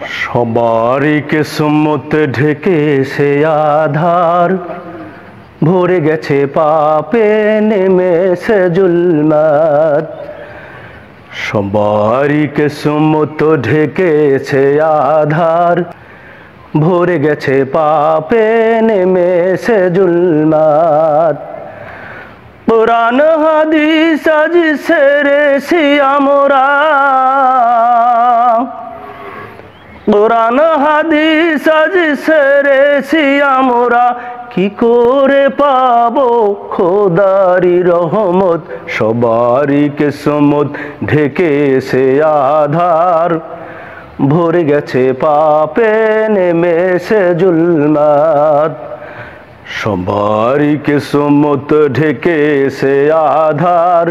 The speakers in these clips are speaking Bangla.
সবারই কিসমত ঢেকেছে আধার, ভরে গেছে পাপে নেমেছে জুলমাত। সবারই কিসমত ঢেকেছে আধার, ভরে গেছে পাপে নেমেছে জুলমাত। কুরআন হাদিস আজ সেরেছি আমরা, কুরআন হাদিস আজ সেরেছি আমরা, কি করে পাবো খোদারি রহমত। সবারই কিসমত ঢেকেছে আধার, ভরে গেছে পাপে নেমেছে জুলমাত। সবারই কিসমত ঢেকেছে আধার,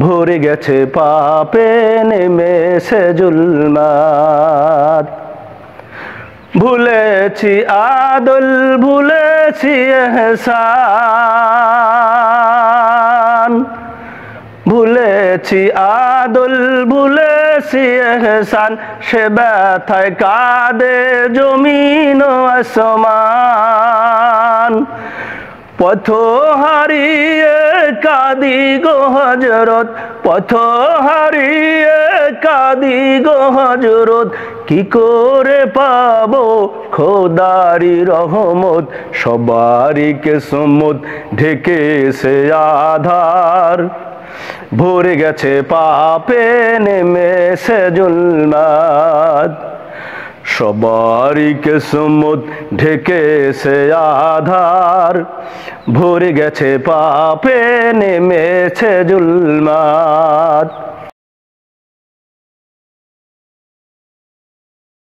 ভরে গেছে পাপে নেমেছে জুলমাত। ভুলেছি আদল, ভুলেছি এহসান, ভুলেছি আদল, ভুলেছি এহসান। সে ব্যথায় কাঁদে জমিন আসমান। পথ হারিয়ে কাঁদি গো হযরত, পথ হারিয়ে কাঁদি গো হযরত। কি করে পাবো খোদারি রহমত। সবারই কিসমত ঢেকেছে আধার, ভরে গেছে পাপে নেমেছে জুলমাত। সবারই কিসমত ঢেকেছে আধার, ভরে গেছে পাপে নেমেছে জুলমাত।